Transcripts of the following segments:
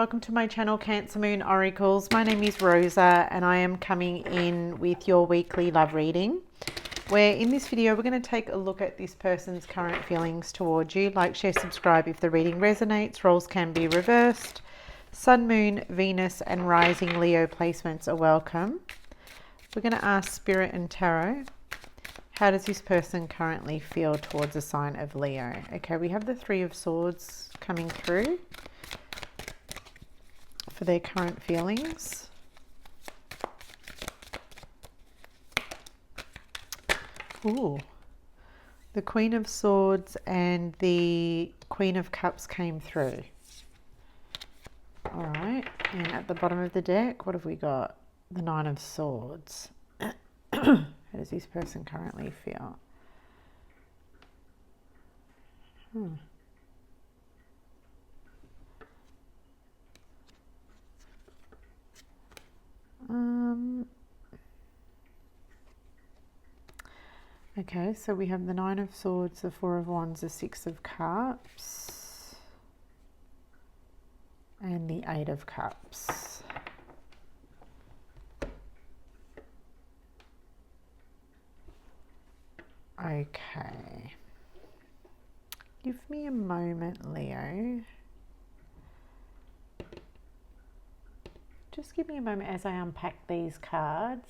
welcome to my channel Cancer Moon Oracles. My name is Rosa and I am coming in with your weekly love reading, where in this video we're going to take a look at this person's current feelings towards you. Like, share, subscribe if the reading resonates. Roles can be reversed. Sun, Moon, Venus and Rising Leo placements are welcome. We're going to ask Spirit and Tarot, how does this person currently feel towards a sign of Leo? Okay, we have the Three of Swords coming through for their current feelings. Ooh, the Queen of Swords and the Queen of Cups came through. All right, and at the bottom of the deck, what have we got? The Nine of Swords. How does this person currently feel? Okay, so we have the Nine of Swords, the Four of Wands, the Six of Cups, and the Eight of Cups. Okay. Give me a moment, Leo. Just give me a moment as I unpack these cards.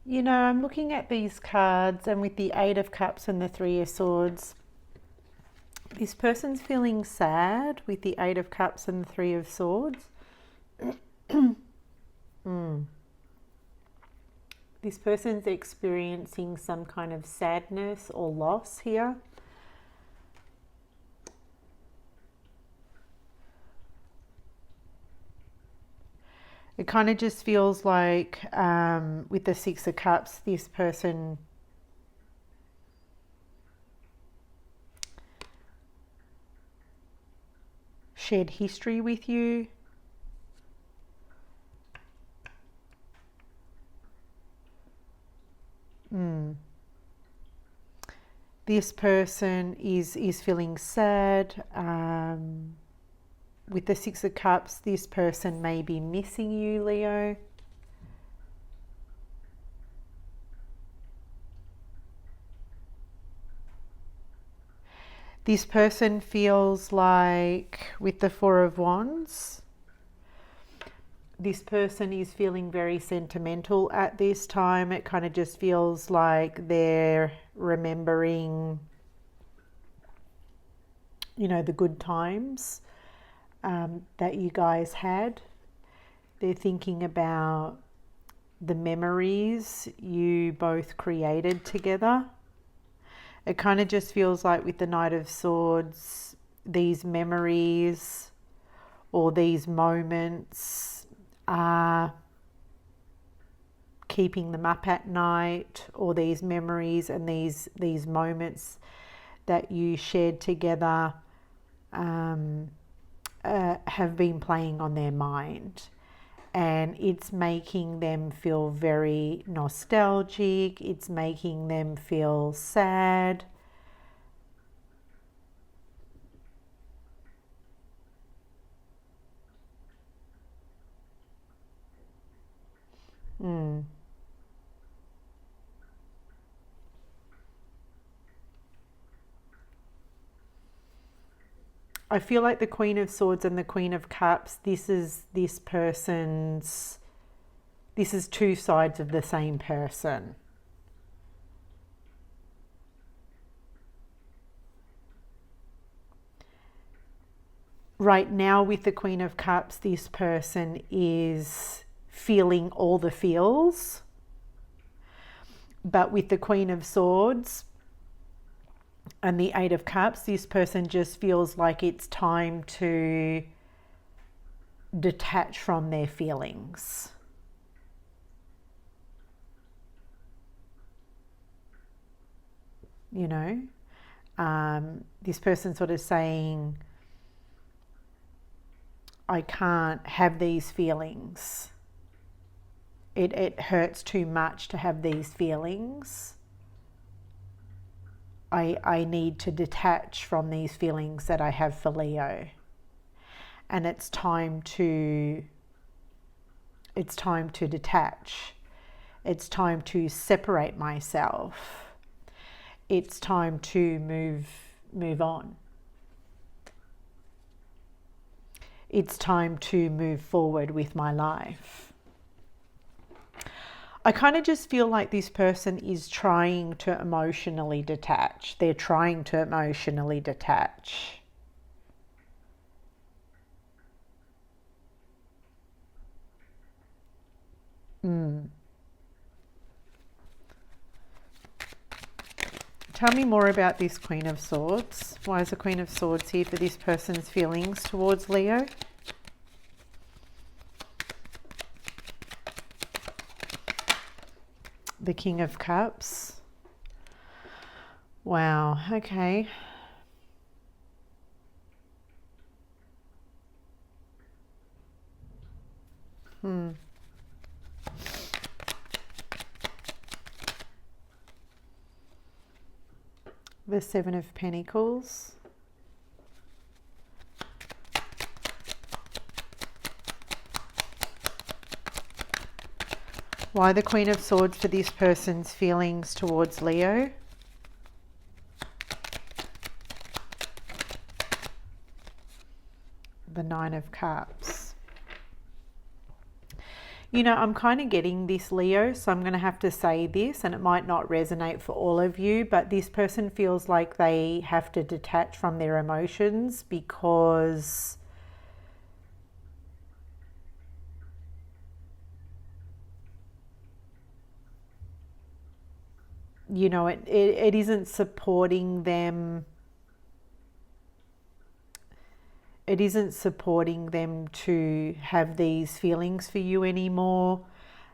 You know, I'm looking at these cards, and with the Eight of Cups and the Three of Swords, this person's feeling sad with the Eight of Cups and the Three of Swords. This person's experiencing some kind of sadness or loss here. It kind of just feels like with the Six of Cups, this person shared history with you. This person is feeling sad. With the Six of Cups, this person may be missing you, Leo. This person feels like, with the Four of Wands, this person is feeling very sentimental at this time. It kind of just feels like they're remembering, you know, the good times that you guys had. They're thinking about the memories you both created together. It kind of just feels like with the Knight of Swords, these memories or these moments are keeping them up at night, or these memories and these moments that you shared together have been playing on their mind, and it's making them feel very nostalgic. It's making them feel sad. I feel like the Queen of Swords and the Queen of Cups, this is two sides of the same person. Right now with the Queen of Cups, this person is feeling all the feels. But with the Queen of Swords and the Eight of Cups, this person just feels like it's time to detach from their feelings. You know, this person sort of saying, I can't have these feelings. It hurts too much to have these feelings. I need to detach from these feelings that I have for Leo. and it's time to detach. It's time to separate myself. It's time to move on. It's time to move forward with my life. I kind of just feel like this person is trying to emotionally detach. They're trying to emotionally detach. Tell me more about this Queen of Swords. Why is the Queen of Swords here for this person's feelings towards Leo? The King of Cups. Wow, okay. The Seven of Pentacles. Why the Queen of Swords for this person's feelings towards Leo? The Nine of Cups. You know, I'm kind of getting this, Leo, so I'm going to have to say this, and it might not resonate for all of you, but this person feels like they have to detach from their emotions because you know, it isn't supporting them. It isn't supporting them to have these feelings for you anymore.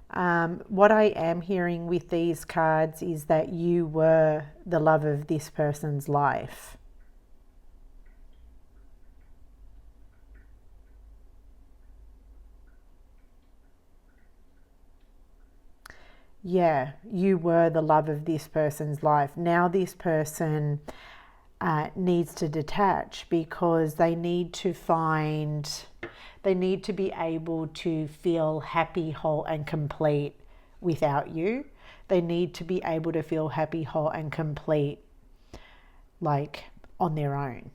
What I am hearing with these cards is that you were the love of this person's life. Yeah, you were the love of this person's life. Now this person needs to detach because they need to be able to feel happy, whole and complete without you. They need to be able to feel happy, whole and complete like on their own.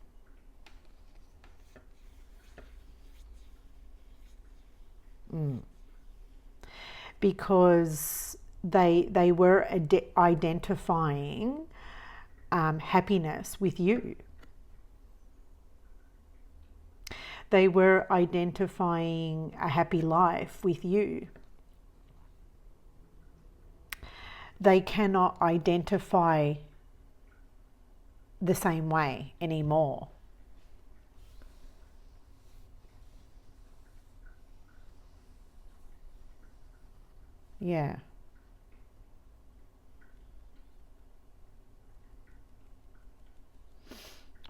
Because they were identifying happiness with you. They were identifying a happy life with you. They cannot identify the same way anymore. Yeah.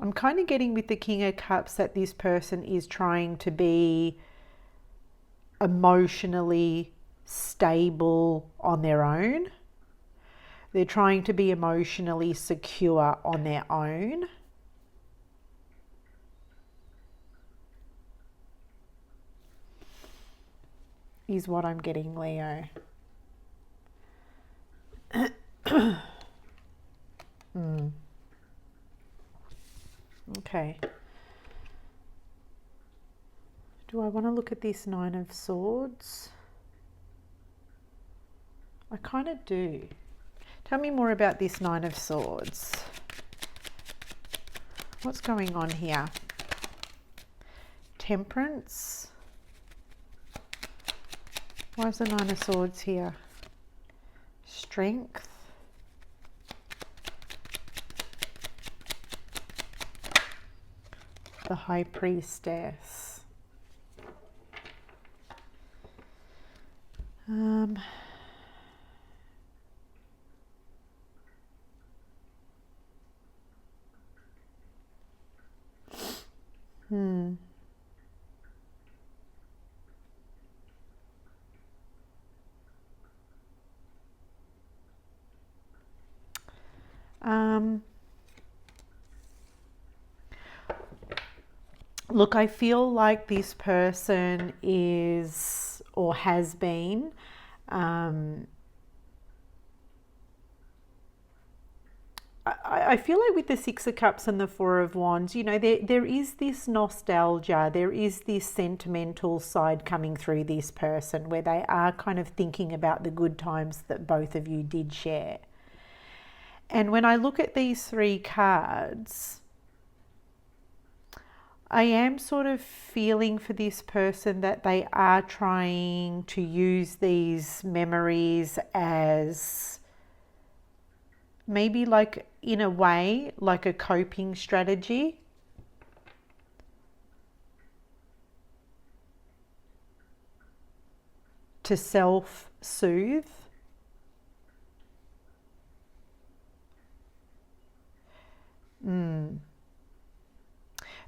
I'm kind of getting with the King of Cups that this person is trying to be emotionally stable on their own. They're trying to be emotionally secure on their own. Is what I'm getting, Leo. Okay. Do I want to look at this Nine of Swords? I kind of do. Tell me more about this Nine of Swords. What's going on here? Temperance. Why is the Nine of Swords here? Strength. The High Priestess. Look, I feel like this person is or has been I feel like with the Six of Cups and the Four of Wands, you know, there is this nostalgia, there is this sentimental side coming through this person where they are kind of thinking about the good times that both of you did share. And when I look at these three cards, I am sort of feeling for this person that they are trying to use these memories as maybe, like, in a way, like a coping strategy. To self-soothe.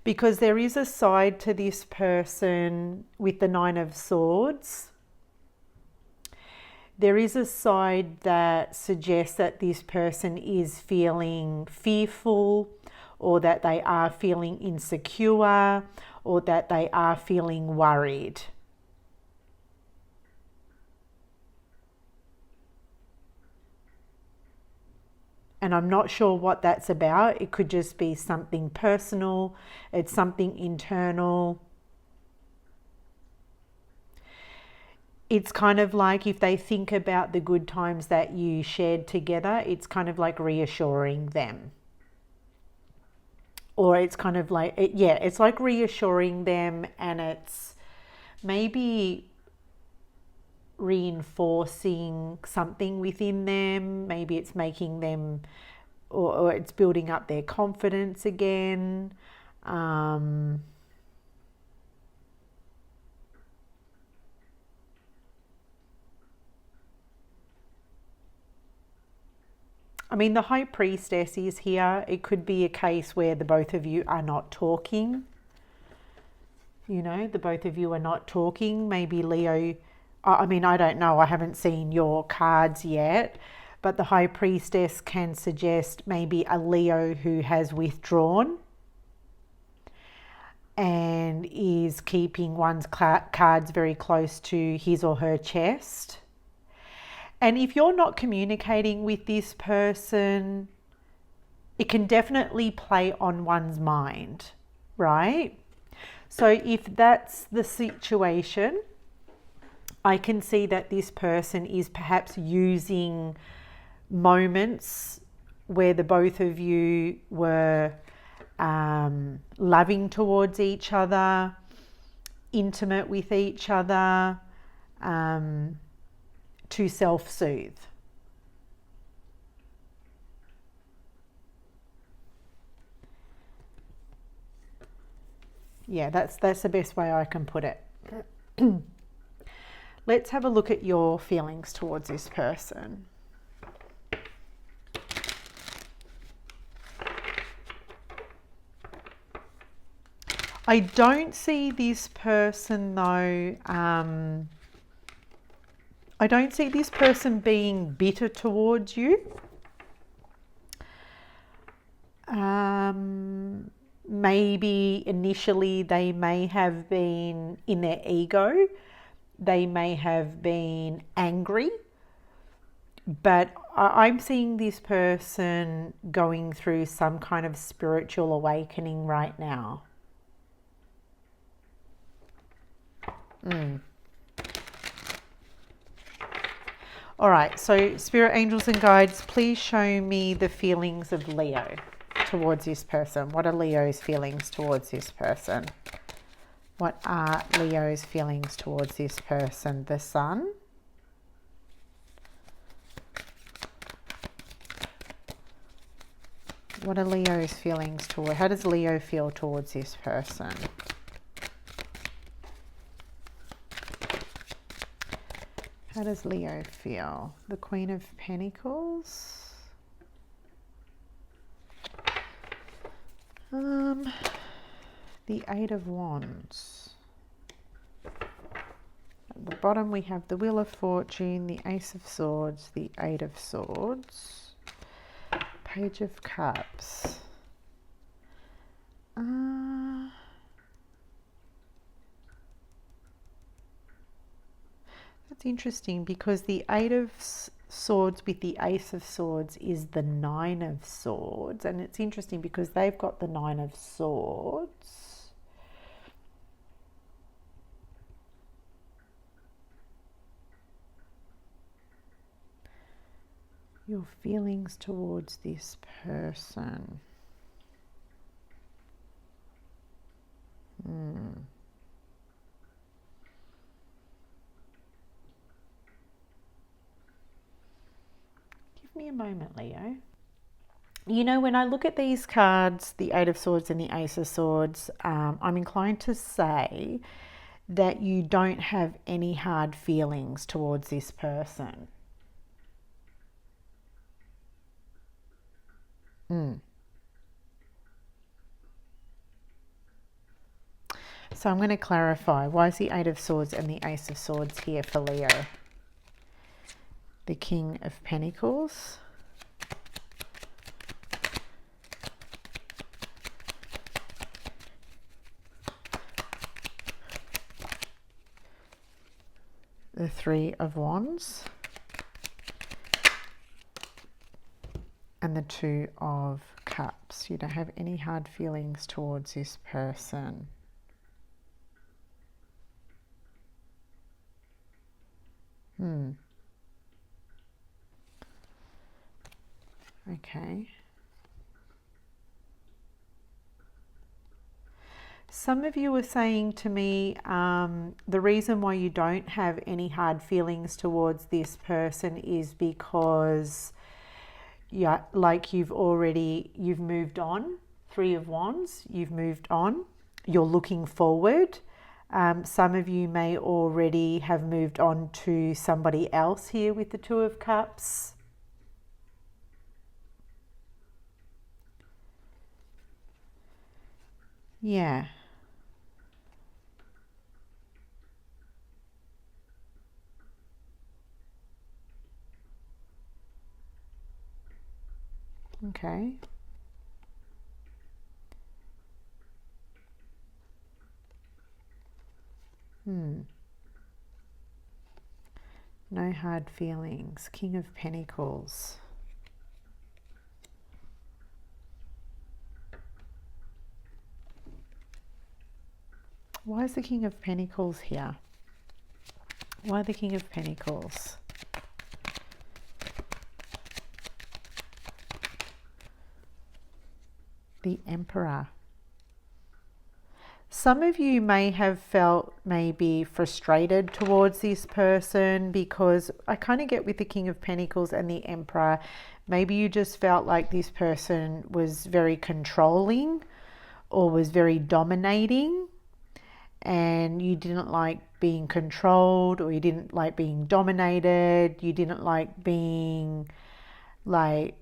Because there is a side to this person with the Nine of Swords. There is a side that suggests that this person is feeling fearful, or that they are feeling insecure, or that they are feeling worried. And I'm not sure what that's about. It could just be something personal. It's something internal. It's kind of like if they think about the good times that you shared together, it's kind of like reassuring them. Or it's kind of like, it's like reassuring them, and it's maybe reinforcing something within them. Maybe it's making them, or it's building up their confidence again. I mean, the High Priestess is here. It could be a case where the both of you are not talking. You know, the both of you are not talking. Maybe Leo, I mean, I don't know. I haven't seen your cards yet. But the High Priestess can suggest maybe a Leo who has withdrawn and is keeping one's cards very close to his or her chest. And if you're not communicating with this person, it can definitely play on one's mind, right? So if that's the situation, I can see that this person is perhaps using moments where the both of you were loving towards each other, intimate with each other, to self-soothe. Yeah, that's the best way I can put it. Let's have a look at your feelings towards this person. I don't see this person though, I don't see this person being bitter towards you. Maybe initially they may have been in their ego. They may have been angry. But I'm seeing this person going through some kind of spiritual awakening right now. All right, so spirit angels and guides, please show me the feelings of Leo towards this person. What are Leo's feelings towards this person? What are Leo's feelings towards this person? The Sun. What are Leo's feelings toward? How does Leo feel towards this person? How does Leo feel? The Queen of Pentacles. The Eight of Wands. At the bottom we have the Wheel of Fortune, the Ace of Swords, the Eight of Swords, Page of Cups. That's interesting because the Eight of Swords with the Ace of Swords is the Nine of Swords. And it's interesting because they've got the Nine of Swords. Your feelings towards this person. Give me a moment, Leo. You know, when I look at these cards, the Eight of Swords and the Ace of Swords, I'm inclined to say that you don't have any hard feelings towards this person. So I'm going to clarify. Why is the Eight of Swords and the Ace of Swords here for Leo? The King of Pentacles. The Three of Wands. And the Two of Cups. You don't have any hard feelings towards this person. Okay. Some of you were saying to me the reason why you don't have any hard feelings towards this person is because like you've moved on. Three of Wands, you've moved on. You're looking forward. Some of you may already have moved on to somebody else here with the Two of Cups. Yeah. Okay. No hard feelings. King of Pentacles. Why is the King of Pentacles here? Why the King of Pentacles? The Emperor. Some of you may have felt maybe frustrated towards this person because I kind of get with the King of Pentacles and the Emperor, maybe you just felt like this person was very controlling or was very dominating and you didn't like being controlled or you didn't like being dominated, you didn't like being like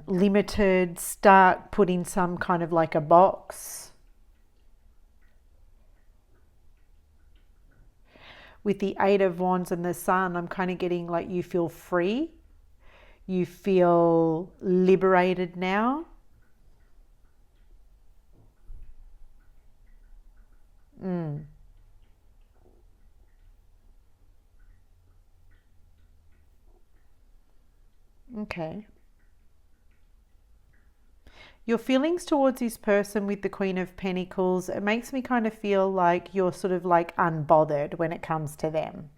limited, stuck, put in some kind of like a box. With the Eight of Wands and the Sun, I'm kind of getting like you feel free. You feel liberated now. Okay. Your feelings towards this person with the Queen of Pentacles, it makes me kind of feel like you're sort of like unbothered when it comes to them.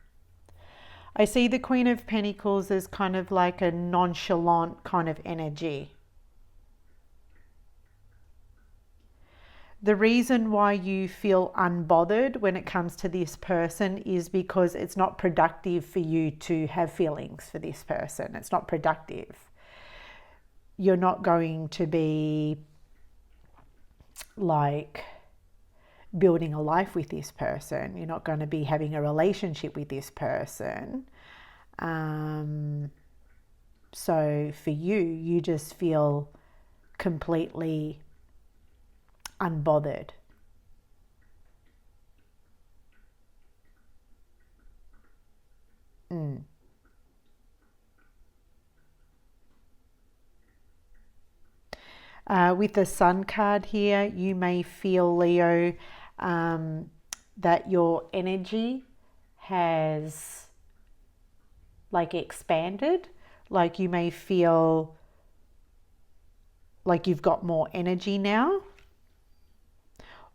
I see the Queen of Pentacles as kind of like a nonchalant kind of energy. The reason why you feel unbothered when it comes to this person is because it's not productive for you to have feelings for this person. It's not productive. You're not going to be like building a life with this person. You're not going to be having a relationship with this person. So for you, you just feel completely unbothered. With the Sun card here, you may feel, Leo, that your energy has like expanded. Like you may feel like you've got more energy now,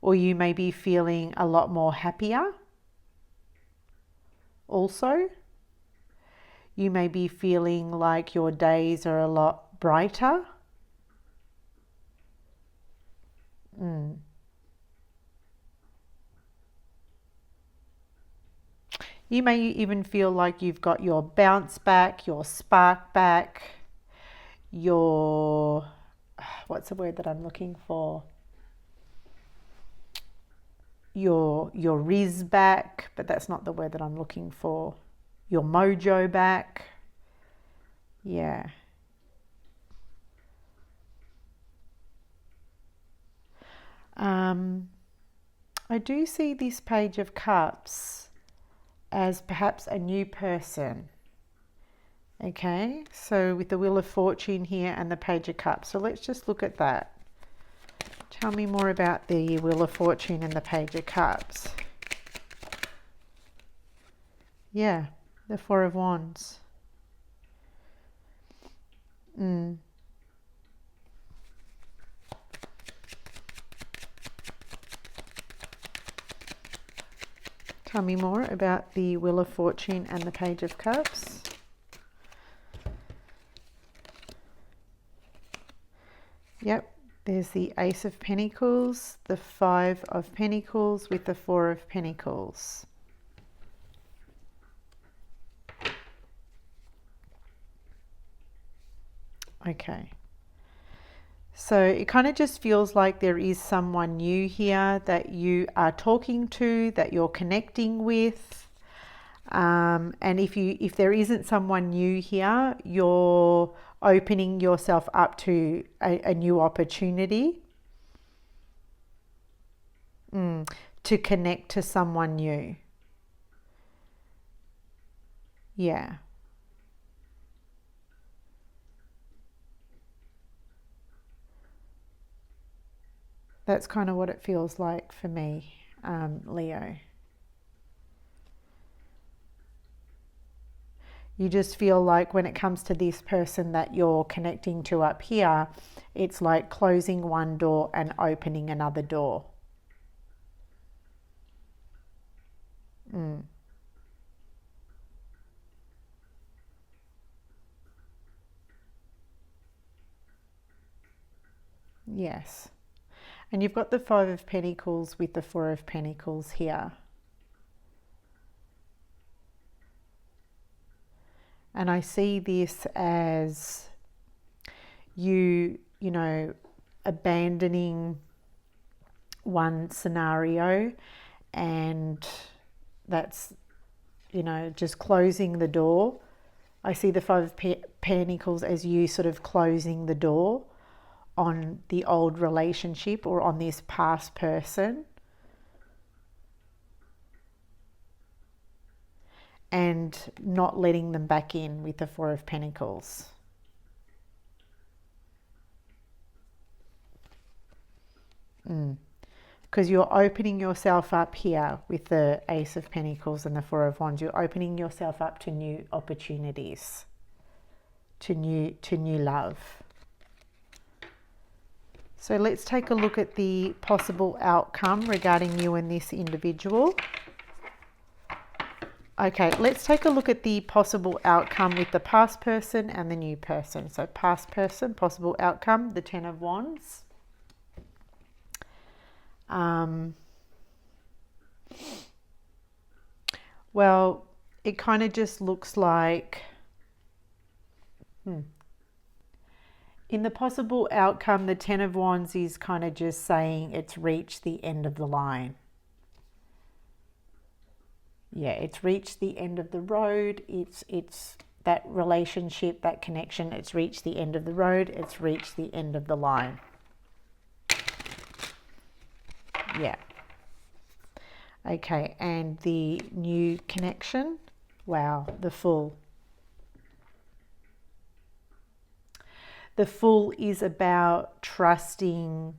or you may be feeling a lot more happier. Also, you may be feeling like your days are a lot brighter. You may even feel like you've got your bounce back, your spark back, your, what's the word that I'm looking for? Your riz back, but that's not the word that I'm looking for. Your mojo back. Yeah. I do see this Page of Cups as perhaps a new person. Okay, so with the Wheel of Fortune here and the Page of Cups. So let's just look at that. Tell me more about the Wheel of Fortune and the Page of Cups. Yeah, the Four of Wands. Tell me more about the Wheel of Fortune and the Page of Cups. Yep, there's the Ace of Pentacles, the Five of Pentacles with the Four of Pentacles. Okay. So it kind of just feels like there is someone new here that you are talking to, that you're connecting with. And if there isn't someone new here, you're opening yourself up to a new opportunity to connect to someone new. Yeah. That's kind of what it feels like for me, Leo. You just feel like when it comes to this person that you're connecting to up here, it's like closing one door and opening another door. Yes. And you've got the Five of Pentacles with the Four of Pentacles here. And I see this as you know, abandoning one scenario, and that's, just closing the door. I see the Five of Pentacles as you sort of closing the door on the old relationship or on this past person, and not letting them back in with the Four of Pentacles. Because you're opening yourself up here with the Ace of Pentacles and the Four of Wands. You're opening yourself up to new opportunities, to new love. So let's take a look at the possible outcome regarding you and this individual. Okay, let's take a look at the possible outcome with the past person and the new person. So past person, possible outcome, the Ten of Wands. Well, it kind of just looks like in the possible outcome, the Ten of Wands is kind of just saying it's reached the end of the line. Yeah, it's reached the end of the road. It's that relationship, that connection, it's reached the end of the road. It's reached the end of the line. Yeah. Okay, and the new connection. Wow, the Fool. The Fool is about trusting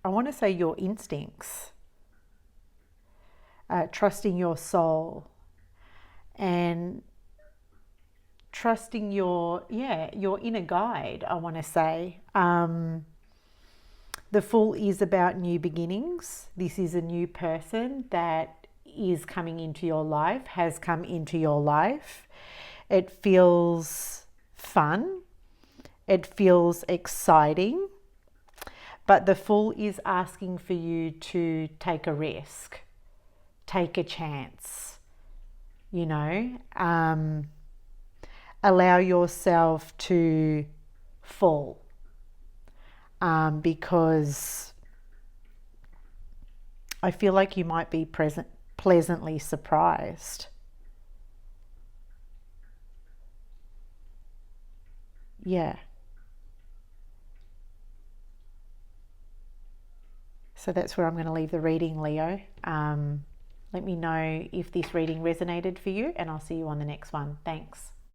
I want to say your instincts, trusting your soul, and trusting your inner guide, I want to say. The Fool is about new beginnings. This is a new person that is coming into your life, has come into your life. It feels fun. It feels exciting. But the Fool is asking for you to take a risk, take a chance, you know, allow yourself to fall, because I feel like you might be pleasantly surprised. Yeah. So that's where I'm going to leave the reading, Leo. Let me know if this reading resonated for you, and I'll see you on the next one. Thanks.